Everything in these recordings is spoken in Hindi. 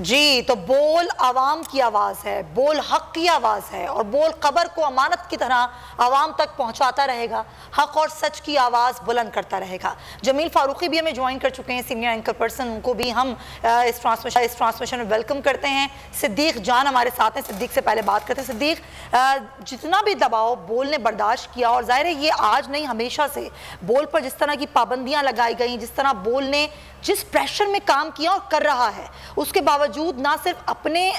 जी, तो बोल आवाम की आवाज़ है, बोल हक की आवाज़ है और बोल खबर को अमानत की तरह आवाम तक पहुंचाता रहेगा, हक और सच की आवाज़ बुलंद करता रहेगा। जमील फारूकी भी हमें ज्वाइन कर चुके हैं, सीनियर एंकर पर्सन, उनको भी हम इस ट्रांसमिशन में वेलकम करते हैं। सिद्दीक जान हमारे साथ हैं, सिद्दीक से पहले बात करते हैं। सिद्दीक, जितना भी दबाव बोल ने बर्दाश्त किया, और जाहिर है ये आज नहीं हमेशा से बोल पर जिस तरह की पाबंदियाँ लगाई गई, जिस तरह बोल ने जिस प्रेशर में काम किया और कर रहा है, उसके बावजूद ना सिर्फ अपने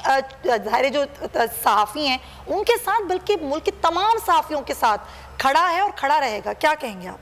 ज़ाहिर जो सहाफ़ी हैं उनके साथ बल्कि मुल्क के तमाम सहाफ़ियों के साथ खड़ा है और खड़ा रहेगा। क्या कहेंगे आप?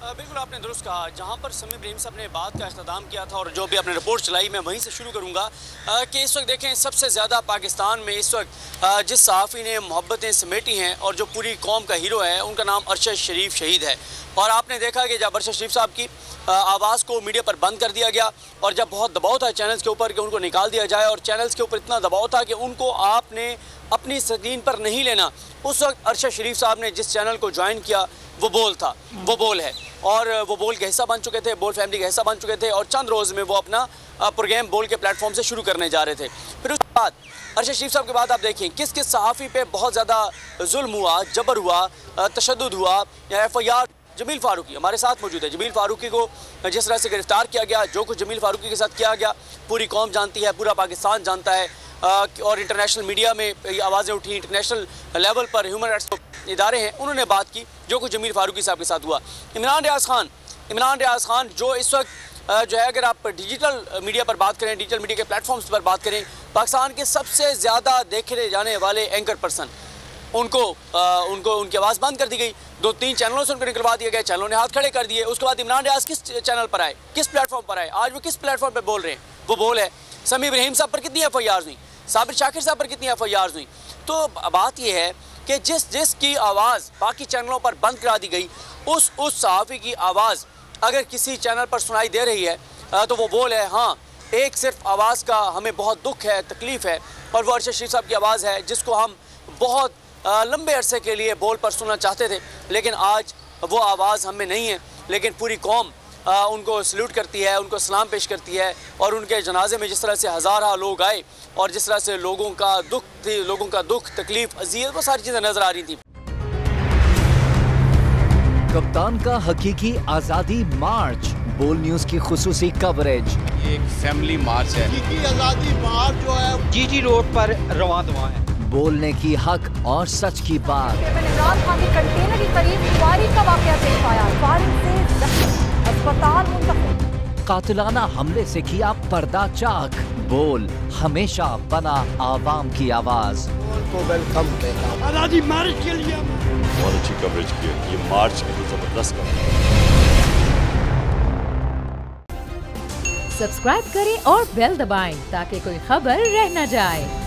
बिल्कुल आपने दुरुस्त कहा। जहाँ पर समी इब्राहिम साहब ने बात का इख्तिताम किया था और जो भी आपने रिपोर्ट चलाई, मैं वहीं से शुरू करूँगा कि इस वक्त देखें सबसे ज़्यादा पाकिस्तान में इस वक्त जिस सहाफ़ी ने मोहब्बतें समेटी हैं और जो पूरी कौम का हीरो है, उनका नाम अरशद शरीफ शहीद है। और आपने देखा कि जब अरशद शरीफ साहब की आवाज़ को मीडिया पर बंद कर दिया गया और जब बहुत दबाव था चैनल्स के ऊपर कि उनको निकाल दिया जाए, और चैनल्स के ऊपर इतना दबाव था कि उनको आपने अपनी स्क्रीन पर नहीं लेना, उस वक्त अरशद शरीफ साहब ने जिस चैनल को ज्वाइन किया वो बोल था, वो बोल है, और वो बोल के हिस्सा बन चुके थे, बोल फैमिली का हिस्सा बन चुके थे, और चंद रोज़ में वो अपना प्रोग्राम बोल के प्लेटफॉर्म से शुरू करने जा रहे थे। फिर उसके बाद अरशद शरीफ साहब के बाद आप देखें किस किस सहाफ़ी पे बहुत ज़्यादा जुल्म हुआ, जबर हुआ, तशद्दुद हुआ। FIR जमील फारूकी हमारे साथ मौजूद है। जमील फारूकी को जिस तरह से गिरफ्तार किया गया, जो कुछ जमील फारूकी के साथ किया गया पूरी कौम जानती है, पूरा पाकिस्तान जानता है, और इंटरनेशनल मीडिया में आवाज़ें उठी, इंटरनेशनल लेवल पर ह्यूमन राइट्स इदारे हैं, उन्होंने बात की जो कुछ जमील फारूकी साहब के साथ हुआ। इमरान रियाज खान जो इस वक्त जो है, अगर आप डिजिटल मीडिया पर बात करें, डिजिटल मीडिया के प्लेटफॉर्म्स पर बात करें, पाकिस्तान के सबसे ज़्यादा देखे जाने वाले एंकर पर्सन, उनको उनकी आवाज़ बंद कर दी गई। 2-3 चैनलों से उनको निकलवा दिया गया, चैनलों ने हाथ खड़े कर दिए। उसके बाद इमरान रियाज किस चैनल पर आए, किस प्लेटफॉर्म पर आए, आज वो किस प्लेटफॉर्म पर बोल रहे हैं, वो बोल है। समी इब्राहिम साहब पर कितनी FIRs हुई, साबिर शाकिर साहब पर कितनी FIRs हुई। तो बात यह है कि जिसकी आवाज़ बाकी चैनलों पर बंद करा दी गई, उस सहाफ़ी की आवाज़ अगर किसी चैनल पर सुनाई दे रही है तो वो बोल है। हाँ, एक सिर्फ आवाज़ का हमें बहुत दुख है, तकलीफ़ है, और वो अरशद शरीफ साहब की आवाज़ है, जिसको हम बहुत लंबे अरसे के लिए बोल पर सुनना चाहते थे, लेकिन आज वो आवाज़ हमें नहीं है। लेकिन पूरी कौम उनको सल्यूट करती है, उनको सलाम पेश करती है, और उनके जनाजे में जिस तरह से हज़ारा लोग आए और जिस तरह से लोगों का दुख तकलीफ, अज़ियत, वो सारी चीज़ें नज़र आ रही थी। कप्तान का हकीकी आज़ादी मार्च, बोल न्यूज़ की खुसूसी कवरेज। ये एक फैमिली मार्च है। हकीकी आज़ादी मार्च जो है GT रोड पर रवां दवा है। बोलने की हक और सच की बात। इमरान खान के कंटेनर के करीब फायरिंग का वाकया पेश आया, फायरिंग से जख्मी, अस्पताल मुंतकिल। कातिलाना हमले से किया पर्दा चाक, बोल हमेशा बना आवाम की आवाज। को वेलकम देगा आज़ादी मार्च के लिए बहुत अच्छी कवरेज की है। ये मार्च की तो जबरदस्त कवरेज। सब्सक्राइब करें और बेल दबाएं ताकि कोई खबर रह न जाए।